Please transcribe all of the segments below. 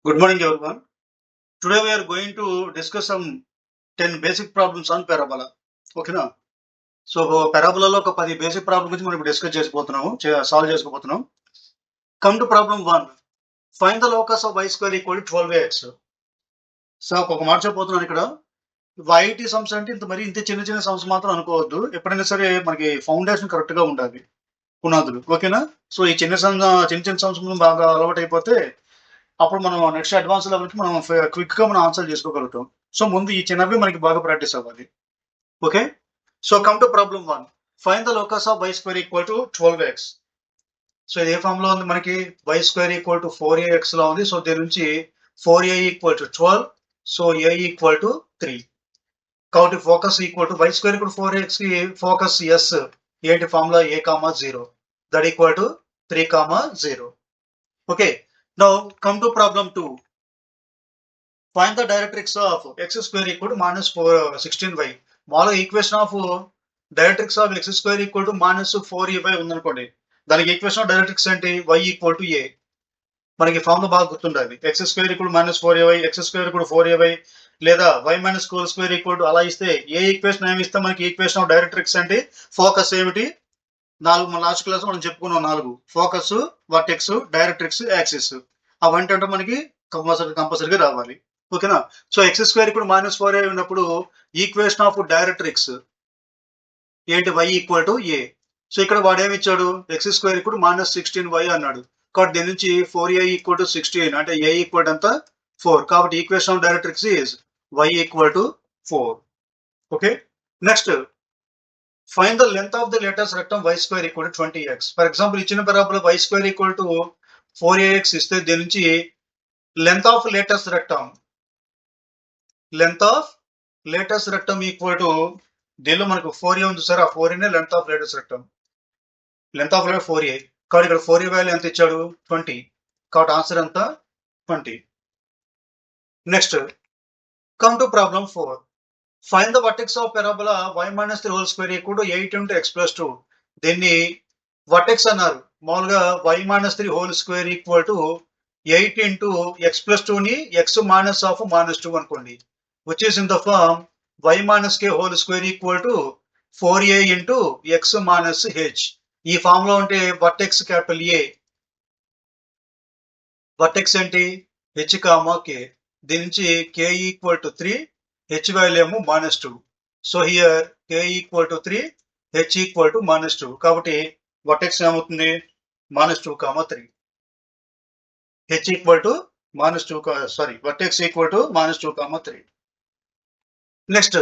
Good morning, everyone. Today we are going to discuss some 10 basic problems on parabola. ఓకేనా? So పారాబోలాలో ఒక 10 basic problem గురించి మనం ఇప్పుడు డిస్కస్ చేసుకోబోతున్నాము. సాల్వ్ చేసుకోబోతున్నాం. Come to problem 1. Find the locus of y square equal to 12x. So ఒక మాట చెప్పబోతున్నాను ఇక్కడ. వైటీ సమ్స్ అంటే ఇంత చిన్న చిన్న సమ్స్ మాత్రం అనుకోవద్దు. ఎప్పుడైనా సరే మనకి ఫౌండేషన్ కరెక్ట్ గా ఉండాలి. పునాదులు. ఓకేనా? సో ఈ చిన్న చిన్న సమ్స్ బాగా అలవాటు అయిపోతే అప్పుడు మనం నెక్స్ట్ అడ్వాన్స్ లెవెల్కి మనం క్విక్ గా మనం ఆన్సర్ చేసుకోగలుగుతాం. సో ముందు ఈ చిన్నవి మనకి బాగా ప్రాక్టీస్ అవ్వాలి. Okay, so come to problem 1. Find the locus of y square equal to 12x. So ఇది ఏ ఫామ్ లో ఉంది మనకి? y square equal to 4ax లో ఉంది. సో దీని నుంచి 4a equal to 12. So a equal to 3. కాబట్టి focus equal to y square equal 4ax కి ఫోకస్ s ఏంటి formula? a, 0 that equal to 3, 0. Okay, now come to problem 2. Find the directrix of x square equal to minus 16y. మాలో equation of directrix of x square equal to minus 4ay ఉందనుకోండి. దానికి equation of directrix ఏంటి? y equal to a. మనకి formula బాగా గుర్తుండాలి. x square equal minus 4ay, x square equal 4ay లేదా y minus whole square equal to అలా ఇస్తే ఏ ఈక్వేషన్ ఏమి ఇస్తే మనకి ఈక్వేషన్ ఆఫ్ డైరెక్ట్రిక్స్ అంటే ఫోకస్ ఏమిటి? మన లాస్ట్ క్లాస్ మనం చెప్పుకున్నాం 4. Focus, vertex, directrix, axis. అవంటే అంటే మనకి కంపల్సరీగా రావాలి. ఓకేనా? సో ఎక్స్ స్క్వేర్ ఇప్పుడు -4a ఉన్నప్పుడు ఈక్వేషన్ ఆఫ్ డైరెక్ట్రిక్స్ ఏంటి? y equal to a. So ఇక్కడ వాడు ఏమి ఇచ్చాడు? ఎక్స్ స్క్వేర్ ఇప్పుడు -16y అన్నాడు. కాబట్టి దీని నుంచి 4a ఈక్వల్ టు 16 అంటే a ఈక్వల్ ఎంత? 4. కాబట్టి equation of directrix is y equal to 4. Okay, next find the length of the latest rectum y square equal to 20x. For example ఇచ్చిన parabola y square equal to 4ax ఇస్తే దీని నుంచి length of latest rectum equal to దీనిలో మనకు 4a ఉంది sir. ఆ 4a length of latest rectum. Length of 4a. కాబట్టి ఇక్కడ 4a వాల్యూ ఎంత ఇచ్చాడు? 20. కాబట్టి ఆన్సర్ ఎంత? 20. Next come to problem 4. Find the vertex of parabola y - 3 whole square equal to 8 × x + 2. దీన్ని వర్టెక్స్ అన్నారు. మామూలుగా y - 3 whole square equal to 8 × x + 2 ని x - 2 అనుకోండి. Which is in the form y - k whole square equal to 4a × x - h. ఈ form లో ఉంటే vertex capital A. Vertex ఏంటి? h, k. దీని నుంచి k equal to 3, h value ఏమో -2. So here k equal to 3, h equal to -2. కాబట్టి vertex ఏమవుతుంది? -2, 3. h equal to vertex equal to -2, 3. Next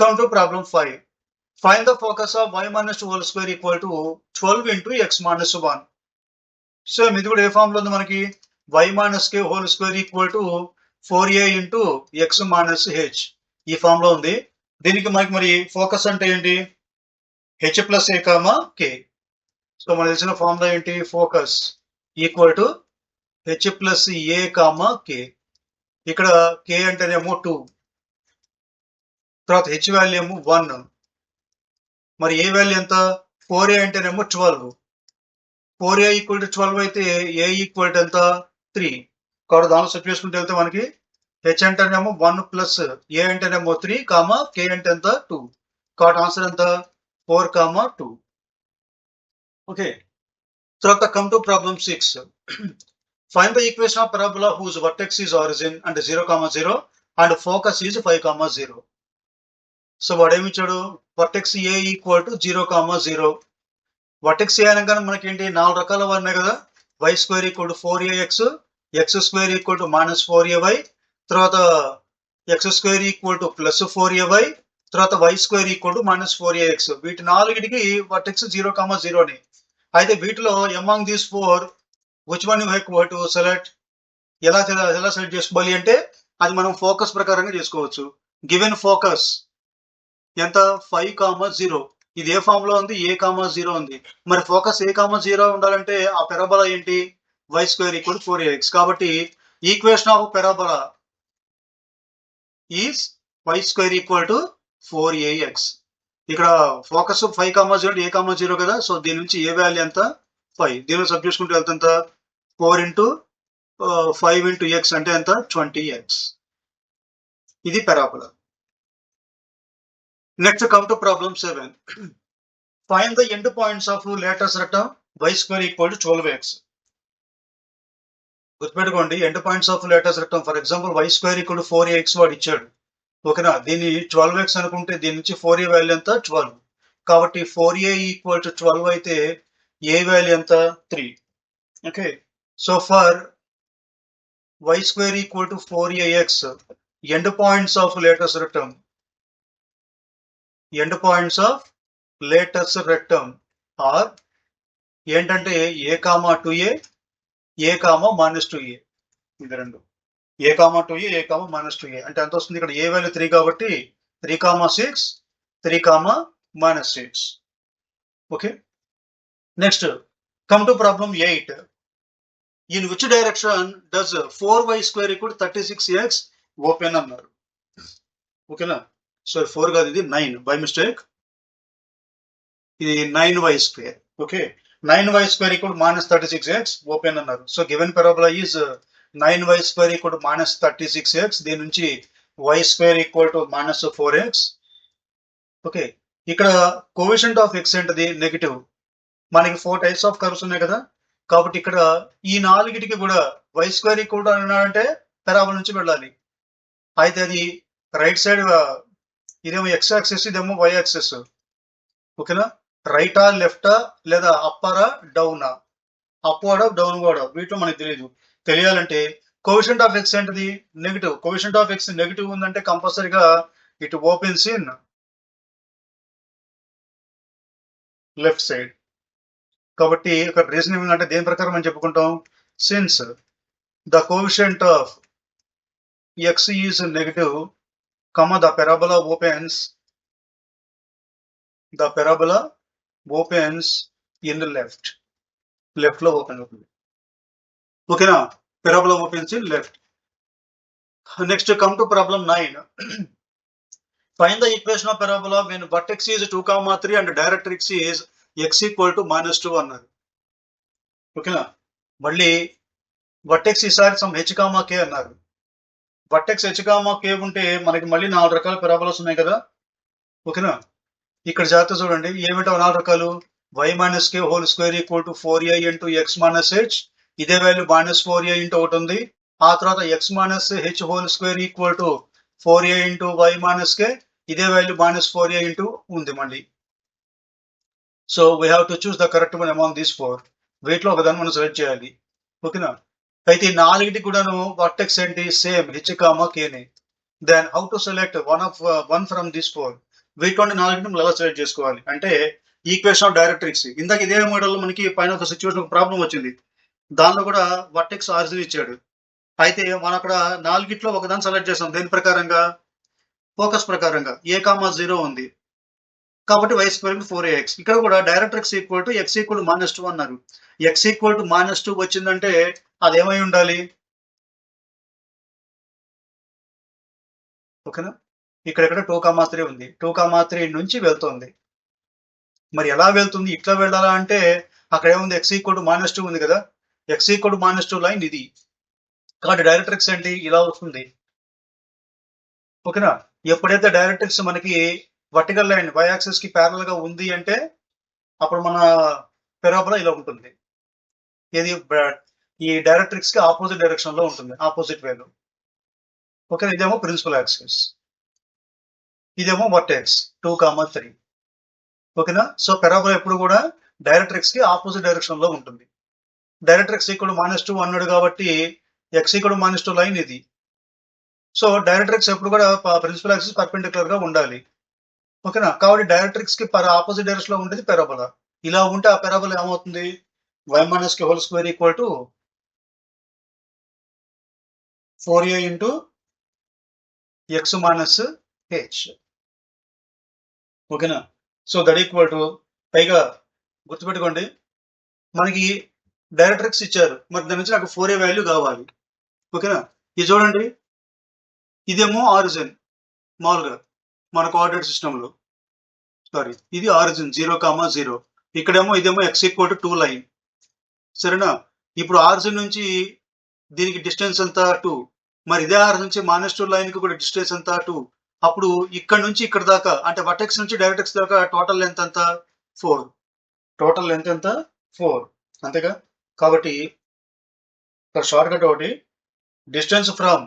come to problem 5. Find the focus of y - 2 whole square equal to 12 × x - 1. So ఇది కూడా ఏ form లో ఉంది మనకి? y - k whole square equal to 4a × x - h. ఈ form లో ఉంది. దీనికి మనకి మరి ఫోకస్ అంటే ఏంటి? h + a, k. సో మనకు తెలిసిన ఫార్ములా ఏంటి? Focus equal to h + a, k. ఇక్కడ k అంటేనేమో 2, తర్వాత h వాల్యూ ఏమో 1. మరి ఏ వాల్యూ ఎంత? 4a అంటేనేమో 12. 4a ఈక్వల్ టు 12 అయితే a ఈక్వల్ టు ఎంత? 3. కాబట్టి దానిలో సెట్ చేసుకుంటే వెళ్తే మనకి h అంటేనేమో 1 ప్లస్ a అంటేనేమో 3, k అంటే ఎంత? 2. కాబట్టి ఆన్సర్ ఎంత? 4, 2. ఓకే, తర్వాత come to problem 6. Find the equation of parabola whose vertex is origin అంటే 0, 0 అండ్ ఫోకస్ ఈజ్ 5, 0. సో వాడు ఏమి ఇచ్చాడు? Vertex a equal to 0, 0. Vertex a అనగానే మనకి ఏంటి? 4 రకాల ఉన్నాయి కదా. y square equal to 4ax, x square equal to -4ay, తర్వాత x square equal to +4ay, తర్వాత y square equal to -4ax. వీటి 4టికి వర్టెక్స్ 0, 0 అని. అయితే వీటిలో among these 4 which one you have to select? ఎలా సెలెక్ట్ చేసుకోవాలి అంటే అది మనం ఫోకస్ ప్రకారంగా చేసుకోవచ్చు. గివెన్ ఫోకస్ ఎంత? 5, 0. ఇది ఏ ఫామ్ లో ఉంది? a, 0 ఉంది. మరి ఫోకస్ a, 0 ఉండాలంటే ఆ పారాబోలా ఏంటి? y square equal 4ax. కాబట్టి equation of parabola is y square equal to 4ax. ఇక్కడ ఫోకస్ 5, 0 a, 0 కదా. సో దీని నుంచి ఏ వాల్యూ ఎంత? 5. దీనిలో సబ్ చేసుకుంటే వెళ్తే 4 × 5 into x అంటే ఎంత 20x. ఇది parabola. Next come to problem 7. Find the end points of latest rectum y square equal to 12x. గుర్తుపెట్టుకోండి, end points of latus rectum for example y square equal to 4ax వాడు ఇచ్చాడు. ఓకేనా, దీన్ని 12x అనుకుంటే దీని నుంచి 4a value ఎంత 12. కాబట్టి 4a ఈక్వల్ టు 12 అయితే a వాల్యూ ఎంత 3. Okay, so for y square equal to 4ax, end points of latest rectum, end points of latest rectum are ఏంటంటే a, 2a, a, -2a. ఇది రెండు, a, 2a, a, -2a అంటే ఎంత వస్తుంది? ఇక్కడ a value 3 కాబట్టి 3, 6, 3, -6. Okay, next come to problem 8. In which direction does 4y square equal to 36x open అన్నారు. ఓకేనా, సో 4 కాదు, ఇది 9 బై మిస్టేక్, ఇది 9y square. Okay, 9y square equal to -36x open అన్నారు. So given parabola is 9y square equal to -36x. దీని నుంచి y square equal to -4x. Okay, ఇక్కడ coefficient of x ఏంటది? నెగిటివ్. మనకి 4 types of cups ఉన్నాయి కదా, కాబట్టి ఇక్కడ ఈ నాలుగిటికి కూడా y square equal to అన్నాడంటే పారాబోలా నుంచి వెళ్ళాలి. అయితే అది రైట్ సైడ్, ఇదేమో x యాక్సిస్, ఇదేమో y యాక్సిస్. ఓకేనా, రైటా లెఫ్టా లేదా అప్పరా డౌనా, అప్వర్డా డౌన్వర్డా, వీటిలో మనకి తెలియదు. తెలియాలంటే కోఎఫిషియంట్ ఆఫ్ x ఏంటిది? Negative. Coefficient of x negative ఉందంటే కంపల్సరీగా it opens in left side. కాబట్టి ఇక్కడ రీజన్ ఏమిటంటే దేని ప్రకారం మనం చెప్పుకుంటాం, since the coefficient of x is negative, the parabola opens, the parabola opens in left. Left లో ఓపెన్ అవుతుంది. ఓకేనా, parabola opens in left. Next come to problem 9. Find the equation of parabola when vertex is 2, 3 and directrix is x equal to -2 అన్నారు. ఓకేనా, మళ్ళీ vertex ఈసారి some h, k అన్నారు. vertex h, k ఉంటే మనకి మళ్ళీ 4 రకాల పారాబోలాస్ ఉన్నాయి కదా. ఓకేనా, ఇక్కడ జాగ్రత్త చూడండి, ఏమిటో 4 రకాలు. y - k whole square equal to 4a into x - h, ఇదే వాల్యూ -4a ఇంటూ ఒకటి ఉంది. ఆ తర్వాత x - h whole square equal to 4a into y - k, ఇదే వాల్యూ -4a ఇంటూ ఉంది మళ్ళీ. So we have to choose the correct one among these 4. వీటిలో ఒకదాన్ని మనం సెలెక్ట్ చేయాలి. ఓకేనా, అయితే ఈ నాలుగిటికి కూడాను వర్టెక్స్ ఏంటి? Same h, k. Then how to select one from these 4? వీటిలో నాలుగిటిని మనం ఎలా సెలెక్ట్ చేసుకోవాలి అంటే ఈక్వేషన్ ఆఫ్ డైరెక్ట్రిక్స్. ఇందాక ఇదే మోడల్లో మనకి పైన ఒక సిచ్యువేషన్, ఒక ప్రాబ్లం వచ్చింది, దానిలో కూడా వర్టెక్స్ ఆరిజిన్ ఇచ్చాడు. అయితే మనం అక్కడ నాలుగిట్లో ఒకదాన్ని సెలెక్ట్ చేసాం. దేని ప్రకారంగా? ఫోకస్ ప్రకారంగా. a, 0 ఉంది కాబట్టి y square equal to 4ax. ఇక్కడ కూడా directrix equal to x equal to -2 అన్నారు. x equal to -2 వచ్చిందంటే అది ఏమై ఉండాలి? ఓకేనా, ఇక్కడ 2, 3 ఉంది. 2, 3 నుంచి వెళ్తుంది. మరి ఎలా వెళ్తుంది? ఇట్లా వెళ్ళాలా అంటే అక్కడ ఏముంది? x equal to -2 ఉంది కదా, x equal to -2 లైన్ ఇది. కాబట్టి డైరెక్ట్రిక్స్ ఏంటి? ఇలా వస్తుంది. ఓకేనా, ఎప్పుడైతే డైరెక్ట్రిక్స్ మనకి వర్టికల్ లైన్ y యాక్సిస్ కి ప్యారల్ గా ఉంది అంటే అప్పుడు మన పారాబోలా ఇలా ఉంటుంది. ఇది ఈ డైరెక్ట్రిక్స్ కి ఆపోజిట్ డైరెక్షన్ లో ఉంటుంది, ఆపోజిట్ వేలో. ఓకే, ఇదేమో ప్రిన్సిపల్ యాక్సిస్, ఇదేమో వర్టెక్స్ 2, 3. ఓకేనా, సో పారాబోలా ఎప్పుడు కూడా డైరెక్ట్రిక్స్ కి ఆపోజిట్ డైరెక్షన్ లో ఉంటుంది. డైరెక్ట్రిక్స్ ఈక్వల్ టు -2 అన్నాడు కాబట్టి x ఈక్వల్ టు -2 లైన్ ఇది. సో డైరెక్ట్రిక్స్ ఎప్పుడు కూడా ప్రిన్సిపల్ యాక్సిస్ పర్పెండిక్యులర్ గా ఉండాలి. ఓకేనా, కాబట్టి డైరెక్ట్రిక్స్ కి ఆపోజిట్ డైరెక్షన్ లో ఉండేది పారాబోలా. ఇలా ఉంటే ఆ పారాబోలా ఏమవుతుంది? y - k whole square equal to 4a into x - h. ఓకేనా, సో దట్ ఈక్వల్ టు, పైగా గుర్తుపెట్టుకోండి, మనకి డైరెక్ట్రిక్స్ ఇచ్చారు, మరి దాని నుంచి నాకు 4a వాల్యూ కావాలి. ఓకేనా, ఇది చూడండి, ఇదేమో ఆరిజిన్ మామూలుగా మన కోఆర్డినేట్ సిస్టమ్ లో, సారీ ఇది ఆరిజిన్ 0, 0. ఇక్కడేమో ఇదేమో x equal to 2 లైన్. సరేనా, ఇప్పుడు ఆరిజిన్ నుంచి దీనికి డిస్టెన్స్ ఎంత 2. మరి ఇదే ఆర్ నుంచి -2 లైన్ కి కూడా డిస్టెన్స్ ఎంత 2. అప్పుడు ఇక్కడ నుంచి ఇక్కడ దాకా అంటే వర్టెక్స్ నుంచి డైరెక్ట్రిక్స్ దాకా టోటల్ లెంత్ ఎంత 4. టోటల్ లెంత్ ఎంత 4. అంతేగా. కాబట్టి ఇక్కడ షార్ట్ కట్ ఒకటి డిస్టెన్స్ ఫ్రమ్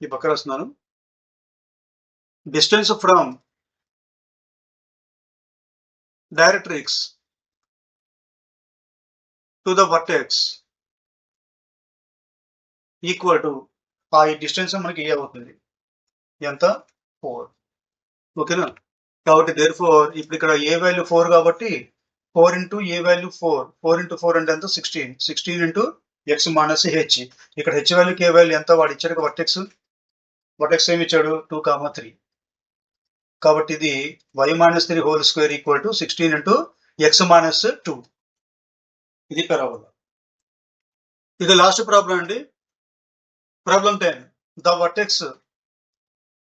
ఈ పక్క రాస్తున్నాను. Distance from directrix to the vertex equal to ఆ ఈ డిస్టెన్స్ మనకి ఏ అవుతుంది ఎంత 4. ఓకేనా. కాబట్టి దేర్ఫోర్ ఇప్పుడు ఇక్కడ ఏ వాల్యూ 4 కాబట్టి 4 ఇంటూ ఏ వాల్యూ 4 ఇంటూ 4 అంటే ఎంత 16 ఇంటూ ఎక్స్ మైనస్ హెచ్. ఇక్కడ హెచ్ వాల్యూకి ఏ వాల్యూ ఎంత వాడు ఇచ్చాడు వర్టెక్స్ ఏమి ఇచ్చాడు 2, 3. కాబట్టి ఇది y-3 whole square equal to 16 into X minus 2. ఇది పెరాబోలా. ఇక లాస్ట్ ప్రాబ్లం అండి. Problem 10. The vertex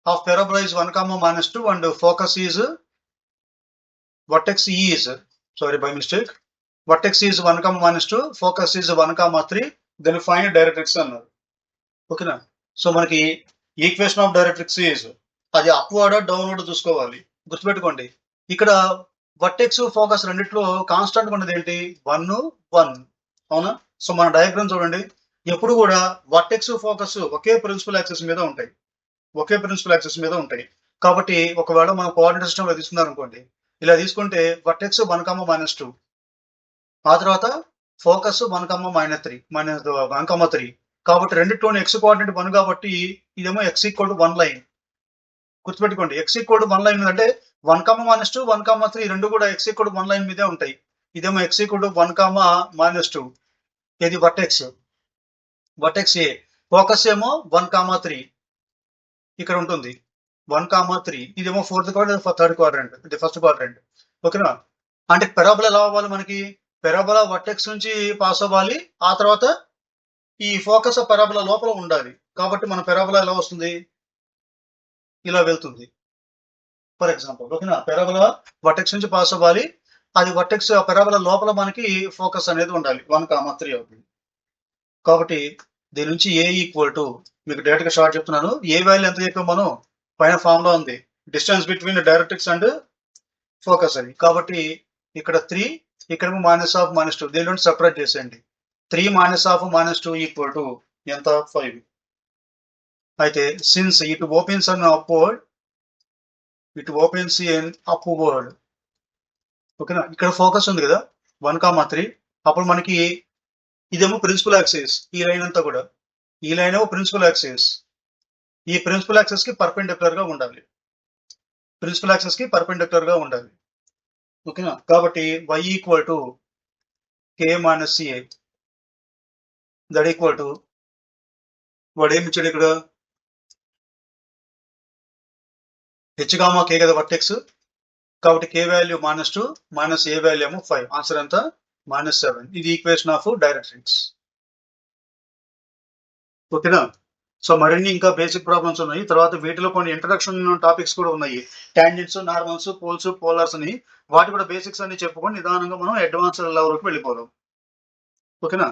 of parabola is 1, -2 and focus is vertex E is sorry by mistake vertex is 1, -2 focus is 1, 3 then find directrix అన్నారు. ఓకేనా. So మనకి equation of directrix is అది upward downward చూసుకోవాలి. గుర్తుపెట్టుకోండి ఇక్కడ vertex focus రెండిట్లో constant ఉన్నది ఏంటి 1, 1. అవునా. సో మన డయాగ్రామ్ చూడండి. ఎప్పుడు కూడా వర్టెక్స్ ఫోకస్ ఒకే ప్రిన్సిపల్ యాక్సిస్ మీద ఉంటాయి. కాబట్టి ఒకవేళ మనం కోఆర్డినేట్ సిస్టమ్ లో తీసుకున్నారు అనుకోండి, ఇలా తీసుకుంటే వర్టెక్స్ 1, -2 ఆ తర్వాత ఫోకస్ 1, -3 కాబట్టి రెండిట్లోనే ఎక్స్ కోఆర్డినేట్ 1 కాబట్టి ఇదేమో x=1 లైన్. గుర్తుపెట్టుకోండి x=1 లైన్ అంటే 1, -2 1, 3 రెండు కూడా x=1 లైన్ మీదే ఉంటాయి. ఇదేమో x=1, -2 ఇది వర్టెక్స్ ఏ. ఫోకస్ ఏమో 1, 3 ఇక్కడ ఉంటుంది 1, 3 ఇదేమో 4th క్వాడ్రంట్ 3rd క్వాడ్రంట్ ఇది 1st క్వాడ్రంట్. ఓకేనా. అంటే పెరాబోలా ఎలా అవ్వాలి మనకి పెరాబోలా వర్టెక్స్ నుంచి పాస్ అవ్వాలి ఆ తర్వాత ఈ ఫోకస్ పెరాబోలా లోపల ఉండాలి. కాబట్టి మన పెరాబోలా ఎలా వస్తుంది ఇలా వెళ్తుంది ఫర్ ఎగ్జాంపుల్. ఓకేనా. పెరాబోలా వర్టెక్స్ నుంచి పాస్ అవ్వాలి అది వర్టెక్స్ పెరాబోలా లోపల మనకి ఫోకస్ అనేది ఉండాలి 1, 3 అవుతుంది. కాబట్టి దీని నుంచి ఏ ఈక్వల్ టు మీకు డైరెక్ట్ గా షార్ట్ చెప్తున్నాను. ఏ వాల్యూ ఎంత చెప్పాం మనం పైన ఫార్ములా ఉంది distance between directrix and focus అని. కాబట్టి ఇక్కడ 3 ఇక్కడ -2 దీని నుంచి సెపరేట్ చేసేయండి. 3 -2 ఈక్వల్ టు ఎంత 5. అయితే since it opens an upward ఓకేనా. ఇక్కడ ఫోకస్ ఉంది కదా 1, 3 అప్పుడు మనకి ఇదేమో ప్రిన్సిపల్ యాక్సిస్ ఈ లైన్ అంతా కూడా ఈ లైన్ ఏమో ప్రిన్సిపల్ యాక్సిస్ ఈ ప్రిన్సిపల్ యాక్సిస్ కి పర్పెండిక్యులర్ గా ఉండాలి. ఓకేనా. కాబట్టి y equal to k - a that equal to వాడు ఏమి ఇచ్చాడు ఇక్కడ h, k కదా వర్టెక్స్. కాబట్టి k వాల్యూ -2 a వాల్యూ ఏమో 5 ఆన్సర్ ఎంత -7. ఇది ఈక్వేషన్ ఆఫ్ డైరెక్ట్రిక్స్. ఓకేనా. సో మరిన్ని ఇంకా బేసిక్ ప్రాబ్లమ్స్ ఉన్నాయి. తర్వాత వీటిలో కొన్ని ఇంట్రడక్షన్ టాపిక్స్ కూడా ఉన్నాయి. టాంజెంట్స్, నార్మల్స్, పోల్స్, పోలార్స్ అని వాటి కూడా బేసిక్స్ అన్ని చెప్పుకొని నిదానంగా మనం అడ్వాన్స్ లెవెల్ వరకు వెళ్ళిపోదాం. ఓకేనా.